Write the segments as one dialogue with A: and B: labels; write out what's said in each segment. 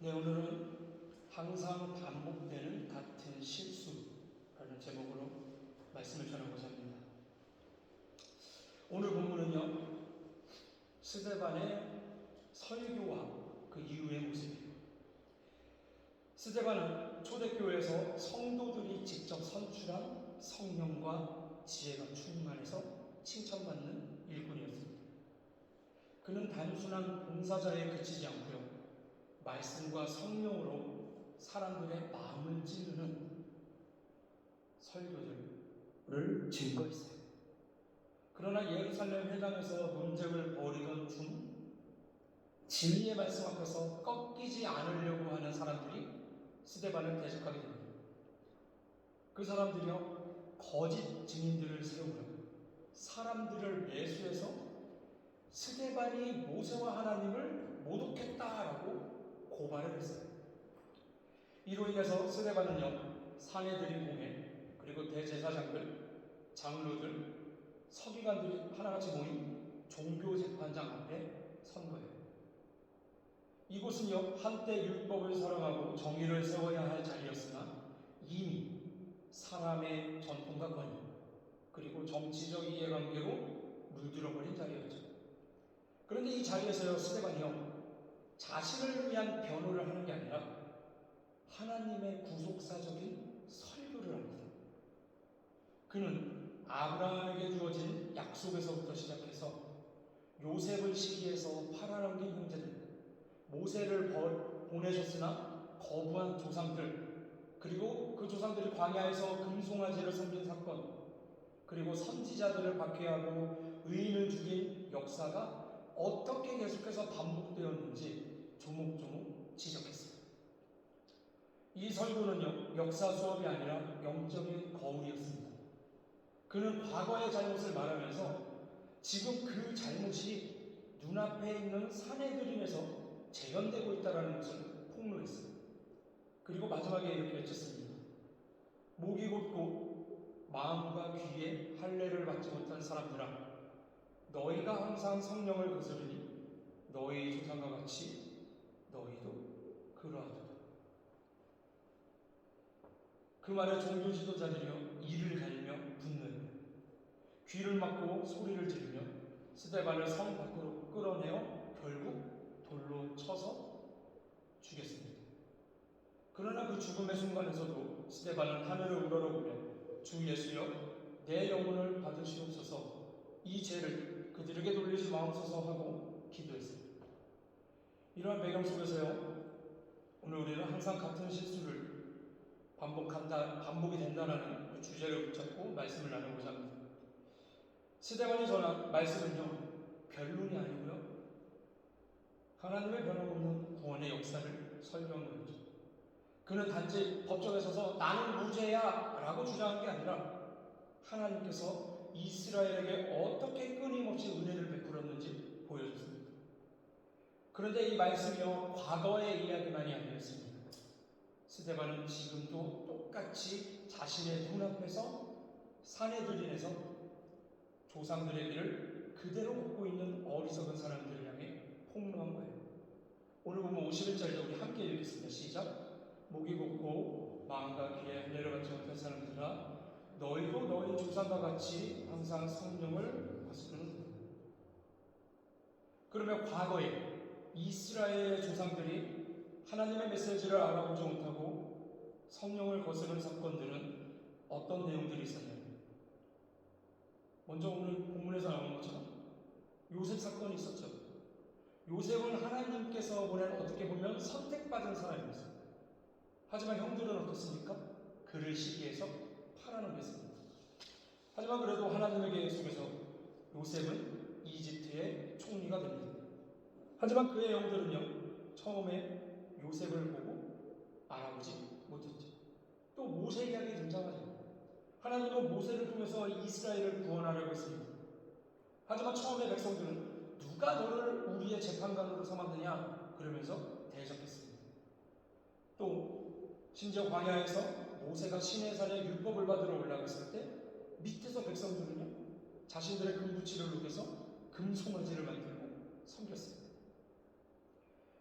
A: 네, 오늘은 항상 반복되는 같은 실수라는 제목으로 말씀을 전하고자 합니다. 오늘 본문은요, 스데반의 설교와 그 이후의 모습이에요. 스데반은 초대교회에서 성도들이 직접 선출한 성령과 지혜가 충만해서 칭찬받는 일꾼이었습니다. 그는 단순한 봉사자에 그치지 않고요, 말씀과 성령으로 사람들의 마음을 찌르는 설교들을 증거했어요. 그러나 예루살렘 회당에서 논쟁을 벌이던 중 진리의 말씀 앞에서 꺾이지 않으려고 하는 사람들이 스데반을 대적하게 됩니다. 그 사람들이요, 거짓 증인들을 세우려 사람들을 매수해서 스데반이 모세와 하나님을 모독했다라고 고발을 했어요. 이로 인해서 스데반은요, 사내들인 공회, 그리고 대제사장들, 장로들, 서기관들이 하나같이 모인 종교재판장 앞에 선 거예요. 이곳은요, 한때 율법을 사랑하고 정의를 세워야 할 자리였으나 이미 사람의 전통과 권위, 그리고 정치적 이해관계로 물들어버린 자리였죠. 그런데 이 자리에서요, 스데반이요, 자신을 위한 변호를 하는 게 아니라 하나님의 구속사적인 설교를 합니다. 그는 아브라함에게 주어진 약속에서부터 시작해서 요셉을 시기해서 팔아넘긴 형제들, 모세를 보내셨으나 거부한 조상들, 그리고 그 조상들이 광야에서 금송아지를 섬긴 사건, 그리고 선지자들을 박해하고 의인을 죽인 역사가 어떻게 계속해서 반복되었는지 조목조목 지적했어요. 이 설교는요, 역사 수업이 아니라 영적인 거울이었습니다. 그는 과거의 잘못을 말하면서 지금 그 잘못이 눈앞에 있는 사내들인에서 재현되고 있다는 것을 폭로했어요. 그리고 마지막에 이렇게 외쳤습니다. 목이 곧고 마음과 귀에 할례를 받지 못한 사람들아, 너희가 항상 성령을 거스르니 너희 조상과 같이 너희도 그러하도다. 그 말에 종교 지도자들이요, 이를 가리며 분노해요. 귀를 막고 소리를 지르며 스데반을 성 밖으로 끌어내어 결국 돌로 쳐서 죽였습니다. 그러나 그 죽음의 순간에서도 스데반은 하늘을 우러러보며 주 예수여, 내 영혼을 받으시옵소서, 이 죄를 그들에게 돌리지 마옵소서 하고 기도했습니다. 이러한 배경 속에서요, 오늘 우리는 항상 같은 실수를 반복이 된다는 그 주제를 붙잡고 말씀을 나누고자 합니다. 스데반이 전한 말씀은요, 변론이 아니고요, 하나님의 변함없는 구원의 역사를 설명한 거죠. 그는 단지 법정에 서서 나는 무죄야 라고 주장한 게 아니라 하나님께서 이스라엘에게 어떻게 끊임없이 은혜를 베풀었는지 보여줬습니다. 그런데 이 말씀이요, 과거의 이야기만이 아니었습니다. 스데반은 지금도 똑같이 자신의 눈앞에서 사내들인에서 조상들의 길을 그대로 걷고 있는 어리석은 사람들을 향해 폭로한 거예요. 오늘 보면 51절에 우리 함께 읽겠습니다. 시작. 목이 곧고 마음과 귀에 할례를 받지 못한 사람들아, 너희도 너희 조상과 같이 항상 성령을 거스르는. 그러면 과거에 이스라엘의 조상들이 하나님의 메시지를 알아보지 못하고 성령을 거스르는 사건들은 어떤 내용들이 있었냐면, 먼저 오늘 본문에서 나온 것처럼 요셉 사건이 있었죠. 요셉은 하나님께서 보낸, 어떻게 보면 선택받은 사람이었어요. 하지만 형들은 어떻습니까? 그를 시기해서 팔아넘겼습니다. 하지만 그래도 하나님에게 속에서 요셉은 이집트의 총리가 됩니다. 하지만 그의 형들은요, 처음에 요셉을 보고 알아보지 못했죠. 또 모세 이야기 등장하죠. 하나님은 모세를 통해서 이스라엘을 구원하려고 했습니다. 하지만 처음에 백성들은 누가 너를 우리의 재판관으로 삼았느냐 그러면서 대적했습니다. 또 심지어 광야에서 모세가 시내산에 율법을 받으러 올라갔을 때 밑에서 백성들은요, 자신들의 금붙이를 녹여서 금송아지를 만들고 섬겼습니다.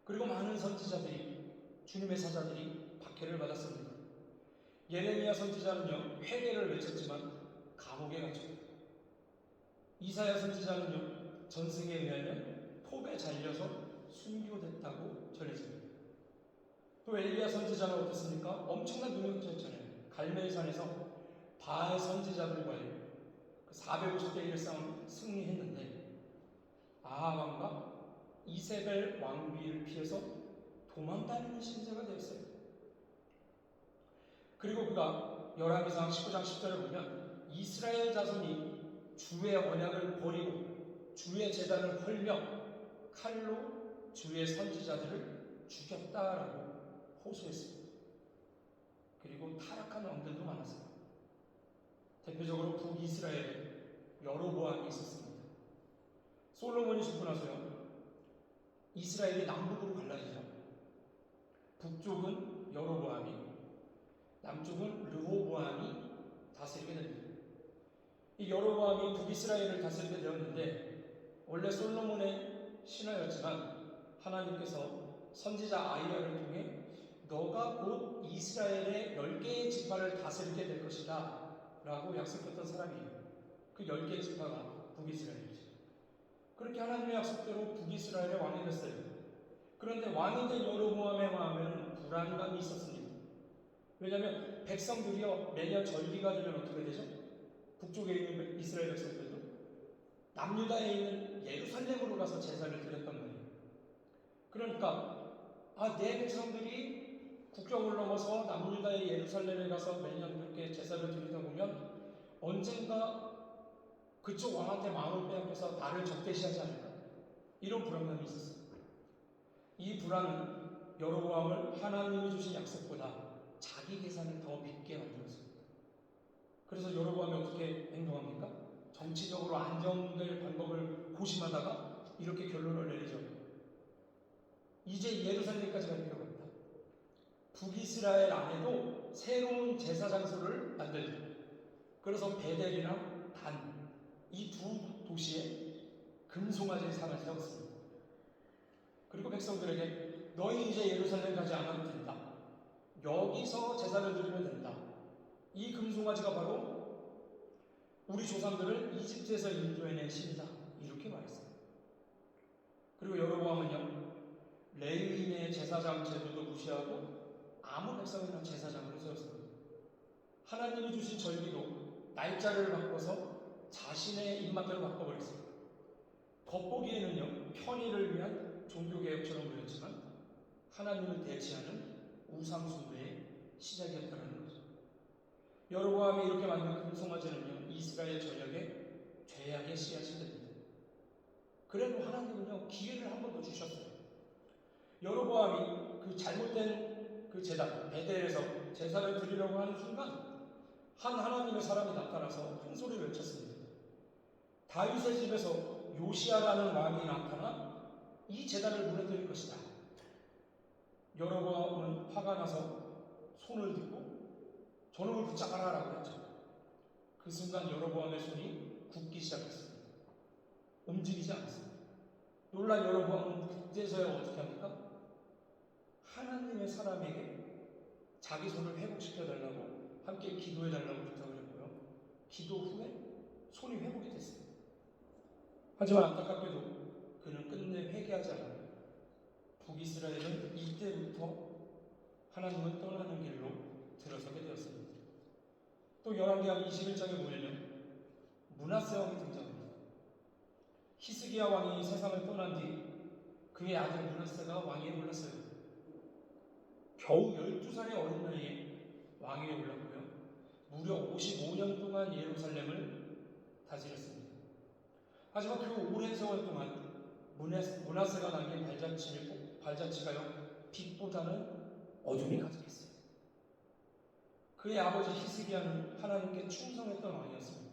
A: 그리고 많은 선지자들이 주님의 사자들이 박해를 받았습니다. 예레미야 선지자는요, 회개를 외쳤지만 감옥에 갇혔고, 이사야 선지자는요, 전승에 의하여 톱에 잘려서 순교됐다고 전해집니다. 또 엘리야 선지자는 어떻습니까? 엄청난 능력자였잖아요. 갈멜산에서 바알 선지자들과의 450대 1 싸움 승리했는데 아합 왕과 이세벨 왕비를 피해서 도망다니는 신세가 되었어요. 그리고 그가 열왕기상 19장 10절에 보면 이스라엘 자손이 주의 언약을 버리고 주의 제단을 헐며 칼로 주의 선지자들을 죽였다라고 호소했습니다. 그리고 타락한 왕들도 많았어요. 대표적으로 북이스라엘에 여로보암이 있었습니다. 솔로몬이 죽고 나서요, 이스라엘이 남북으로 갈라지죠. 북쪽은 여로보암이, 남쪽은 르호보암이 다스리게 됩니다. 이 여로보암이 북이스라엘을 다스리게 되었는데 원래 솔로몬의 신하였지만 하나님께서 선지자 아이야를 통해 너가 곧 이스라엘의 10개의 지파를 다스리게 될 것이다 라고 약속했던 사람이에요. 그 10개의 지파가 북이스라엘이죠. 그렇게 하나님의 약속대로 북이스라엘의 왕이 됐어요. 그런데 왕이 된 여로보암의 마음에는 불안감이 있었습니다. 왜냐하면 백성들이요, 매년 절기가 되면 어떻게 되죠? 북쪽에 있는 이스라엘 백성들도 남유다에 있는 예루살렘으로 가서 제사를 드렸단 말이에요. 그러니까 내 백성들이 국경을 넘어서 남유다의 예루살렘에 가서 매년 그렇게 제사를 드리다 보면 언젠가 그쪽 왕한테 마음을 빼앗겨서 나를 적대시하지 않을까? 이런 불안감이 있었어요. 이 불안은 여로보암을 하나님이 주신 약속보다 자기 계산을 더 믿게 만들었습니다. 그래서 여로보암이 어떻게 행동합니까? 정치적으로 안정될 방법을 고심하다가 이렇게 결론을 내리죠. 이제 예루살렘까지 갈 필요가 없다. 북이스라엘 안에도 새로운 제사 장소를 만들죠. 그래서 베델이랑 단 이 두 도시에 금송아지 상을 세웠습니다. 그리고 백성들에게 너희 이제 예루살렘 가지 않아도 된다. 여기서 제사를 드리면 된다. 이 금송아지가 바로 우리 조상들을 이집트에서 인도해낸 신이다. 이렇게 말했어요. 그리고 여로보암은요, 레위인의 제사장 제도도 무시하고 아무 백성이나 제사장으로 세웠습니다. 하나님이 주신 절기도 날짜를 바꿔서 자신의 입맛대로 바꿔버렸습니다. 겉보기에는요, 편의를 위한 종교개혁처럼 보였지만 하나님을 대체하는 우상숭배의 시작이었다는 거죠. 여로보암이 이렇게 만든 금송아지는요, 이스라엘 전역에 죄악의 씨앗이 됩니다. 그래도 하나님은요, 기회를 한 번 더 주셨어요. 여로보암이 그 잘못된 그 제단 베델에서 제사를 드리려고 하는 순간 한 하나님의 사람이 나타나서 큰 소리를 외쳤습니다. 다윗의 집에서 요시아라는 왕이 나타나 이 제단을 무너뜨릴 것이다. 여로보암은 화가 나서 손을 들고 저놈을 붙잡아라 라고 했죠. 그 순간 여로보암의 손이 굳기 시작했습니다. 움직이지 않았습니다. 놀란 여로보암은 그제서야 어떻게 합니까? 하나님의 사람에게 자기 손을 회복시켜달라고 함께 기도해달라고 부탁을 했고요. 기도 후에 손이 회복이 됐습니다. 하지만 안타깝게도 그는 끝내 회개하지 않아요. 북이스라엘은 이때부터 하나님을 떠나는 길로 들어서게 되었습니다. 또 열왕기하 21장에 보면 므낫세 왕이 등장합니다. 히스기야 왕이 세상을 떠난 뒤 그의 아들 므낫세가 왕위에 올랐어요. 겨우 12살의 어린 나이에 왕위에 올랐고요. 무려 55년 동안 예루살렘을 다스렸습니다. 하지만 그 오랜 세월 동안 므낫세가 남긴 발자취가요, 빛보다는 어둠이 가득했어요. 그의 아버지 히스기야는 하나님께 충성했던 왕이었습니다.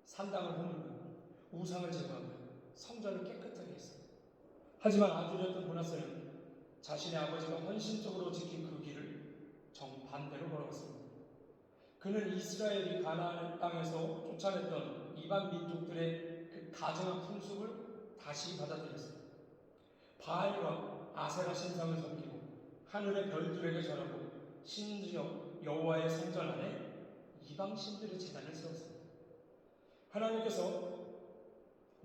A: 산당을 허물고 우상을 제거하고 성전을 깨끗하게 했어요. 하지만 아들이었던 므낫세는 자신의 아버지가 헌신적으로 지킨 그 길을 정반대로 걸어갔습니다. 그는 이스라엘이 가나안 땅에서 쫓아냈던 이방 민족들의 그 가증한 풍습을 다시 받아들였습니다. 바알과 아세라 신상을 섬기고 하늘의 별들에게 절하고 심지어 여호와의 성전 안에 이방 신들의 제단을 세웠습니다. 하나님께서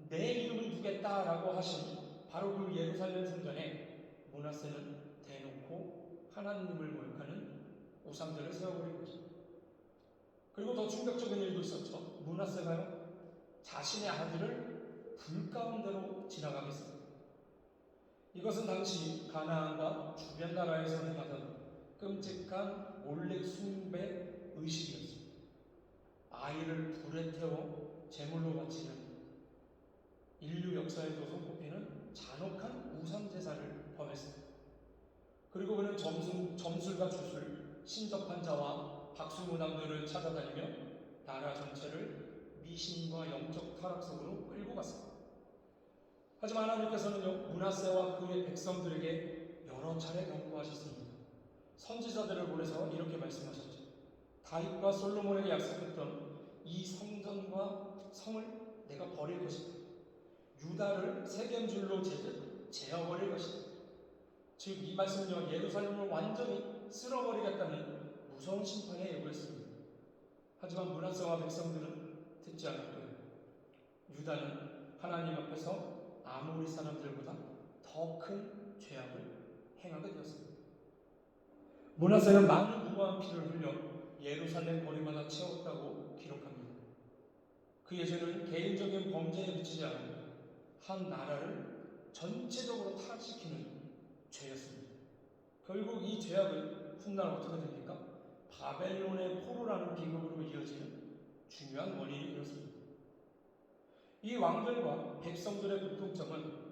A: 내 이름을 두겠다라고 하신 바로 그 예루살렘 성전에 므낫세는 대놓고 하나님을 모욕하는 우상들을 세워버린 거죠. 그리고 더 충격적인 일도 있었죠. 므낫세가요, 자신의 아들을 불 가운데로 지나가게 했습니다. 이것은 당시 가나안과 주변 나라에서 행하던 끔찍한 몰렉 숭배 의식이었습니다. 아이를 불에 태워 제물로 바치는 인류 역사에도 손꼽히는 잔혹한 우상제사를 범했습니다. 그리고 그는 점술과 주술, 신접한 자와 박수무당들을 찾아다니며 나라 전체를 미신과 영적 타락 속으로 끌고 갔습니다. 하지만 하나님께서는요, 므낫세와 그의 백성들에게 여러 차례 경고하셨습니다. 선지자들을 보내서 이렇게 말씀하셨죠. 다윗과 솔로몬에게 약속했던 이 성전과 성을 내가 버릴 것이다. 유다를 세겜줄로 재듯 재어버릴 것이다. 즉 이 말씀은요, 예루살렘을 완전히 쓸어버리겠다는 무서운 심판에 예고했습니다. 하지만 므낫세와 백성들은 듣지 않았고요. 유다는 하나님 앞에서 아모리 사람들보다 더 큰 죄악을 행하게 되었습니다. 므낫세는 많은 무고한 피를 흘려 예루살렘 거리마다 채웠다고 기록합니다. 그의 죄는 개인적인 범죄에 그치지 않고 한 나라를 전체적으로 타락시키는 죄였습니다. 결국 이 죄악은 훗날 어떻게 됩니까? 바벨론의 포로라는 비극으로 이어지는 중요한 원인이 되었습니다. 이 왕들과 백성들의 공통점은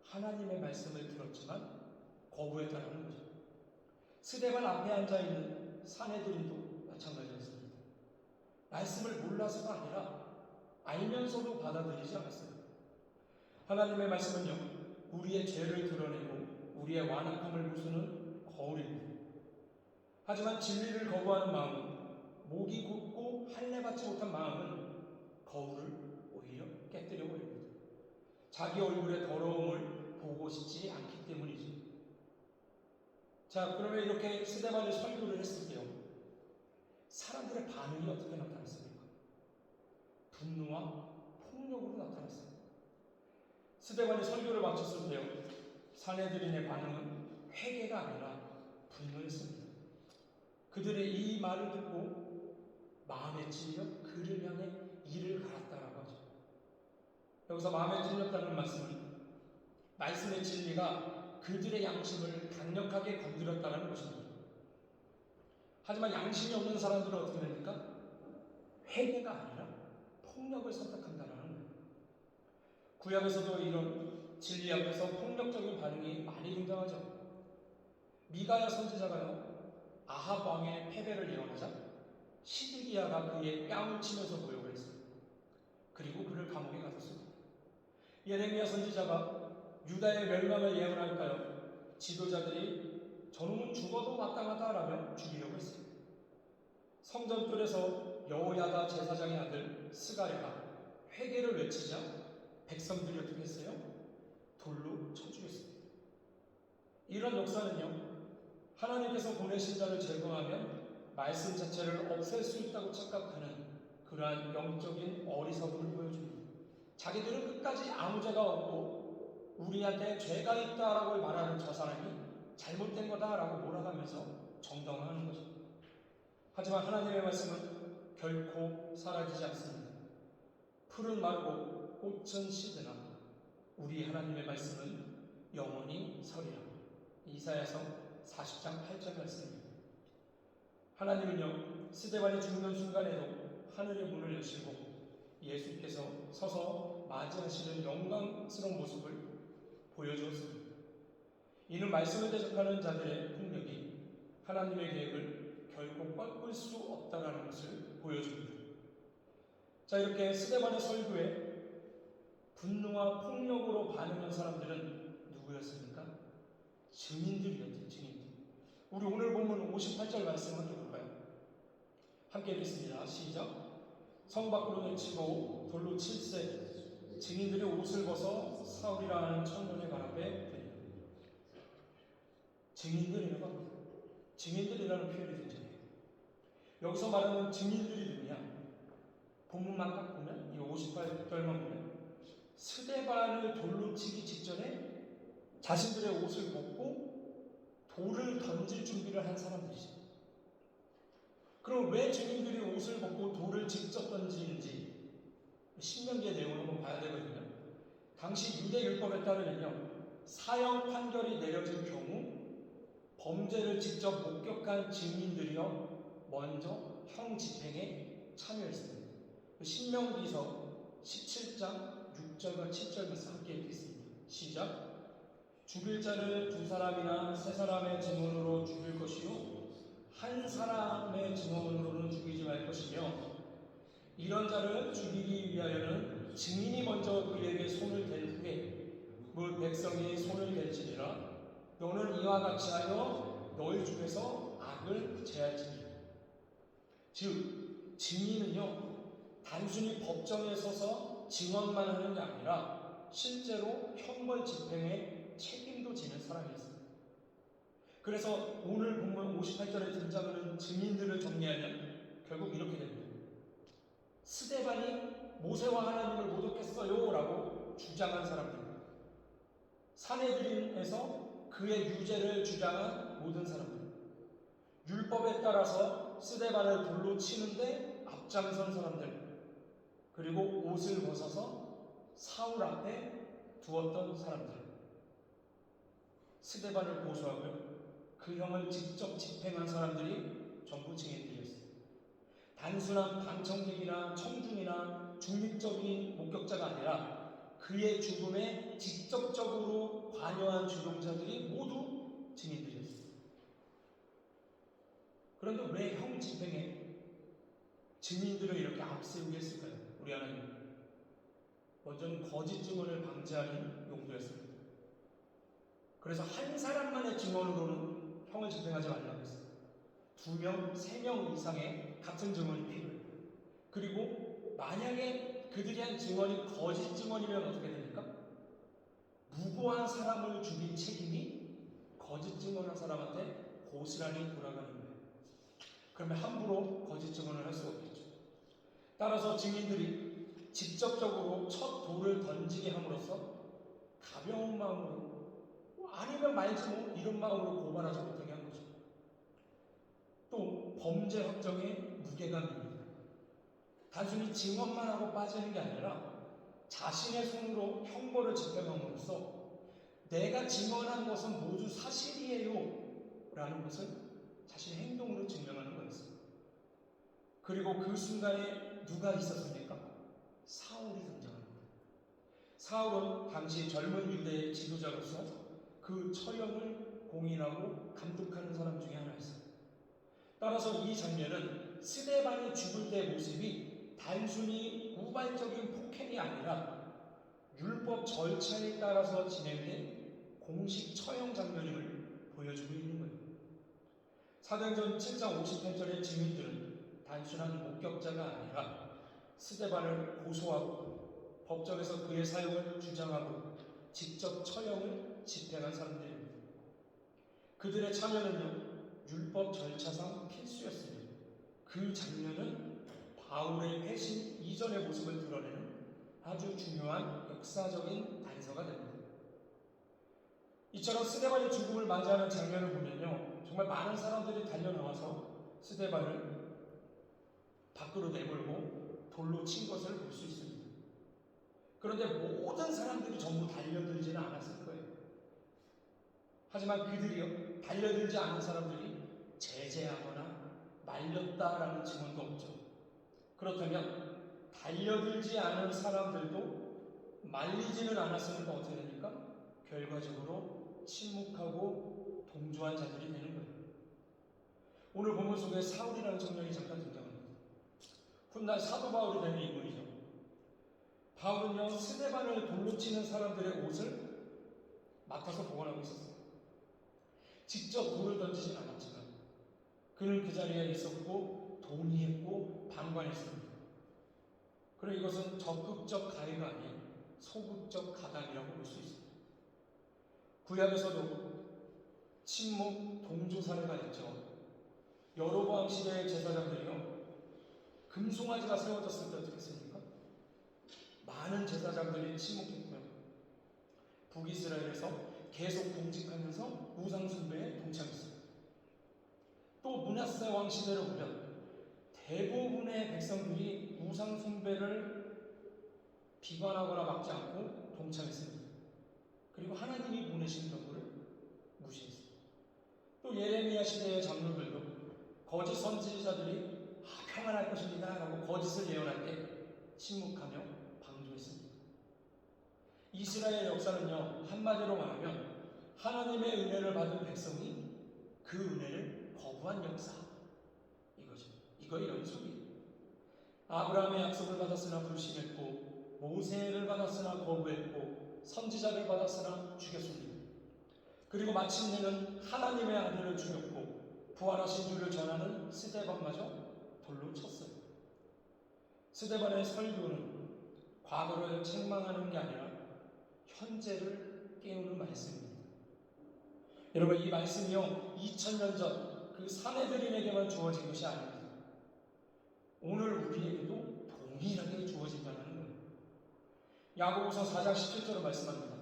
A: 하나님의 말씀을 들었지만 거부했다는 거죠. 스데반 앞에 앉아있는 사내들인도 마찬가지였습니다. 말씀을 몰라서가 아니라 알면서도 받아들이지 않았어요. 하나님의 말씀은요, 우리의 죄를 드러내고 우리의 완악함을 부수는 거울입니다. 하지만 진리를 거부하는 마음은, 목이 굳고 할례받지 못한 마음은 거울을 오히려 깨뜨려 버립니다. 자기 얼굴의 더러움을 보고 싶지 않기 때문이죠. 자, 그러면 이렇게 스데반이 설교를 했을 때요, 사람들의 반응이 어떻게 나타났습니까? 분노와 폭력으로 나타났어요. 스데반이 설교를 마쳤을 때요, 사내들인의 반응은 회개가 아니라 분노였습니다. 그들의 이 말을 듣고 마음에 찔려 그를 향해 이를 갈았다라고 하죠. 여기서 마음에 찔렸다는 말씀은 말씀의 진리가 그들의 양심을 강력하게 건드렸다는 것입니다. 하지만 양심이 없는 사람들은 어떻게 됩니까? 회개가 아니라 폭력을 선택한다는 거예요. 구약에서도 이런 진리 앞에서 폭력적인 반응이 많이 등장하죠. 미가야 선지자가요, 아합 왕의 패배를 예언하자 시드기야가 그의 뺨을 치면서 모욕을 했어요. 그리고 그를 감옥에 가뒀습니다. 예레미야 선지자가 유다의 멸망을 예언할까요? 지도자들이 저놈은 죽어도 마땅하다라며 죽이려고 했어요. 성전뜰에서 여호야다 제사장의 아들 스가랴가 회개를 외치자 백성들이 어떻게 했어요? 돌로 쳐 죽였습니다. 이런 역사는요, 하나님께서 보내신 자를 제거하면 말씀 자체를 없앨 수 있다고 착각하는 그러한 영적인 어리석음을 보여줍니다. 자기들은 끝까지 아무 죄가 없고 우리한테 죄가 있다라고 말하는 저 사람이 잘못된 거다라고 몰아가면서 정당화하는 거죠. 하지만 하나님의 말씀은 결코 사라지지 않습니다. 풀은 마르고 꽃은 시드나 우리 하나님의 말씀은 영원히 서리라. 이사야서 40장 8절 말씀입니다. 하나님은요, 스데반이 죽는 순간에도 하늘의 문을 여시고 예수께서 서서 맞이하시는 영광스러운 모습을 보여주었습니다. 이는 말씀을 대적하는 자들의 폭력이 하나님의 계획을 결코 꺾을 수 없다는 것을 보여줍니다. 자, 이렇게 스데반의 설교에 분노와 폭력으로 반응한 사람들은 누구였습니까? 증인들이었죠. 증인들. 우리 오늘 본문 58절 말씀 함께 볼까요? 함께 읽겠습니다. 시작. 성 밖으로 내치고 돌로 칠세 증인들이 옷을 벗어 사울이라 하는 청년의 발 앞에 드립니다. 증인들이라고 합니다. 증인들이라는 표현이 등장해요. 여기서 말하는 증인들이 누구냐? 본문만 딱 보면, 이 58절만 보면, 스데반을 돌로 치기 직전에 자신들의 옷을 벗고 돌을 던질 준비를 한 사람들이죠. 그럼 왜 증인들이 옷을 벗고 돌을 직접 던지는지 신명기의 내용을 한번 봐야 되거든요. 당시 유대 율법에 따르면요, 사형 판결이 내려질 경우 범죄를 직접 목격한 증인들이요 먼저 형 집행에 참여했습니다. 신명기서 17장 6절과 7절 말씀 함께 읽겠습니다. 시작. 죽일 자를 두 사람이나 세 사람의 증언으로 죽일 것이요 한 사람의 증언으로는 죽이지 말 것이며, 이런 자를 죽이기 위하여는 증인이 먼저 그에게 손을 댄 후에 무 백성이 손을 댈지니라. 너는 이와 같이 하여 너희 중에서 악을 제할지니라. 즉 증인은요 단순히 법정에 서서 증언만 하는 게 아니라 실제로 형벌 집행에 책임도 지는 사람이었습니다. 그래서 오늘 본문 58절에 등장하는 증인들을 정리하면 결국 이렇게 됩니다. 스데반이 모세와 하나님을 모독했어요 라고 주장한 사람들, 사내들인에서 그의 유죄를 주장한 모든 사람들, 율법에 따라서 스데반을 돌로 치는데 앞장선 사람들, 그리고 옷을 벗어서 사울 앞에 두었던 사람들, 스데반을 고소하고요 그 형을 직접 집행한 사람들이 전부 증인들이었어요. 단순한 방청객이나 청중이나 중립적인 목격자가 아니라 그의 죽음에 직접적으로 관여한 주동자들이 모두 증인들이었어요. 그런데 왜 형 집행에 증인들을 이렇게 앞세우게 했을까요? 우리 하나님, 먼저는 거짓 증언을 방지하는 용도였습니다. 그래서 한 사람만의 증언으로는 형을 집행하지 말라고 했어요. 2명, 3명 이상의 같은 증언이 필요해요. 그리고 만약에 그들이 한 증언이 거짓 증언이면 어떻게 됩니까? 무고한 사람을 죽인 책임이 거짓 증언한 사람한테 고스란히 돌아가는 거예요. 그러면 함부로 거짓 증언을 할 수 없겠죠. 따라서 증인들이 직접적으로 첫 돌을 던지게 함으로써 가벼운 마음으로 아니면 말지 뭐 이런 마음으로 고발하지 못하게 한 거죠. 또 범죄 확정의 무게감입니다. 단순히 증언만 하고 빠지는 게 아니라 자신의 손으로 형벌을 집행함으로써 내가 증언한 것은 모두 사실이에요 라는 것을 자신의 행동으로 증명하는 거였어요. 그리고 그 순간에 누가 있었습니까? 사울이 등장합니다. 사울은 당시 젊은 유대의 지도자로서 그 처형을 공인하고 감독하는 사람 중에 하나였어요. 따라서 이 장면은 스데반이 죽을 때의 모습이 단순히 우발적인 폭행이 아니라 율법 절차에 따라서 진행된 공식 처형 장면임을 보여주고 있는 거예요. 사도행전 7장 58절의 증인들은 단순한 목격자가 아니라 스데반을 고소하고 법정에서 그의 사용을 주장하고 직접 처형을 집행한 사람들입니다. 그들의 참여는요 율법 절차상 필수였습니다. 그 장면은 바울의 회심 이전의 모습을 드러내는 아주 중요한 역사적인 단서가 됩니다. 이처럼 스데반의 죽음을 맞이하는 장면을 보면요 정말 많은 사람들이 달려나와서 스데반을 밖으로 내몰고 돌로 친 것을 볼 수 있습니다. 그런데 모든 사람들이 전부 달려들지는 않았을 거예요. 하지만 그들이요 달려들지 않은 사람들이 제재하거나 말렸다라는 증언도 없죠. 그렇다면 달려들지 않은 사람들도 말리지는 않았으니까 어떻게 됩니까? 결과적으로 침묵하고 동조한 자들이 되는 거예요. 오늘 본문 속에 사울이라는 청년이 잠깐 등장합니다. 훗날 사도 바울이 되는 인물이죠. 바울은요 스데반을 돌로 치는 사람들의 옷을 맡아서 보관하고 있었어요. 직접 돌을 던지진 않았지만 그는 그 자리에 있었고 동의했고 방관했습니다. 그리고 이것은 적극적 가해가 아닌 소극적 가담이라고 볼 수 있습니다. 구약에서도 침묵 동조 사례가 있죠. 여로보암 시대의 제사장들이요, 금송아지가 세워졌을 때 어떻게 했습니까? 많은 제사장들이 침묵했고요. 북이스라엘에서 계속 공직하면서 우상 숭배에 동참했습니다. 또 므낫세 왕 시대를 보면 대부분의 백성들이 우상 숭배를 비관하거나 막지 않고 동참했습니다. 그리고 하나님이 보내신 정부를 무시했습니다. 또 예레미야 시대의 장로들도 거짓 선지자들이 평안할 것입니다 라고 거짓을 예언할 때 침묵하며 방조했습니다. 이스라엘 역사는요, 한마디로 말하면 하나님의 은혜를 받은 백성이 그 은혜를 거부한 역사, 이거죠. 이거 연속이에요. 아브라함의 약속을 받았으나 불신했고, 모세를 받았으나 거부했고, 선지자를 받았으나 죽였습니다. 그리고 마침내는 하나님의 아들을 죽였고 부활하신 줄을 전하는 스데반마저 돌로 쳤어요. 스데반의 설교는 과거를 책망하는 게 아니라 현재를 깨우는 말씀입니다. 여러분, 이 말씀이요, 2000년 전 그 사내들인에게만 주어진 것이 아닙니다. 오늘 우리에게도 동일하게 주어진다는 거예요. 야고보서 4장 17절로 말씀합니다.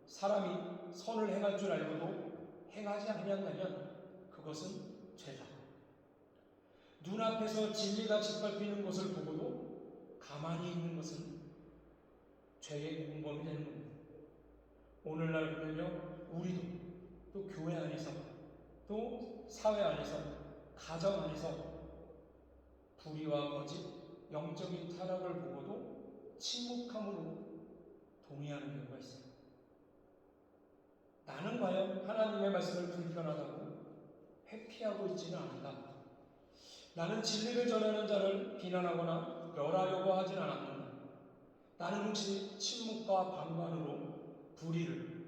A: 사람이 선을 행할 줄 알고도 행하지 아니한다면 그것은 죄다. 눈앞에서 진리가 짓밟히는 것을 보고도 가만히 있는 것은 죄의 공범이 되는 겁니다. 오늘날 보면요, 우리도 또 교회 안에서 또 사회 안에서 가정 안에서 불의와 거짓, 영적인 타락을 보고도 침묵함으로 동의하는 경우가 있어요. 나는 과연 하나님의 말씀을 불편하다고 회피하고 있지는 않은가? 나는 진리를 전하는 자를 비난하거나 멸하려고 하진 않았는가? 나는 혹시 침묵과 방관으로 불의를,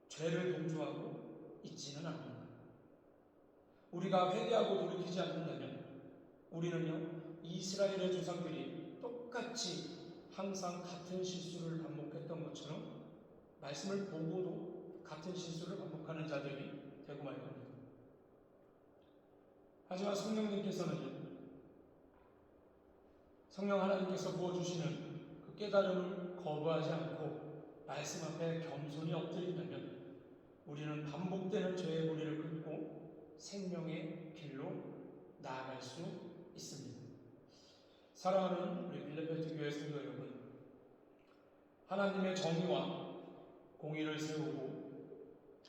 A: 죄를 동조하고 있지는 않는가? 우리가 회개하고 돌이키지 않는다면 우리는요, 이스라엘의 조상들이 똑같이 항상 같은 실수를 반복했던 것처럼 말씀을 보고도 같은 실수를 반복하는 자들이 되고 말 겁니다. 하지만 성령 하나님께서 부어주시는 그 깨달음을 거부하지 않고 말씀 앞에 겸손히 엎드린다면 우리는 반복되는 죄의 무리를 끊고 생명의 길로 나아갈 수 있습니다. 사랑하는 우리 빌레벨트 교회 성도 여러분, 하나님의 정의와 공의를 세우고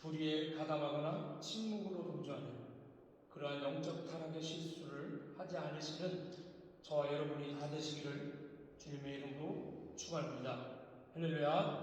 A: 불의에 가담하거나 침묵으로 동조하는 그러한 영적 타락의 실수를 하지 않으시는 저와 여러분이 다 되시기를 주님의 이름으로 축원합니다. 할렐루야.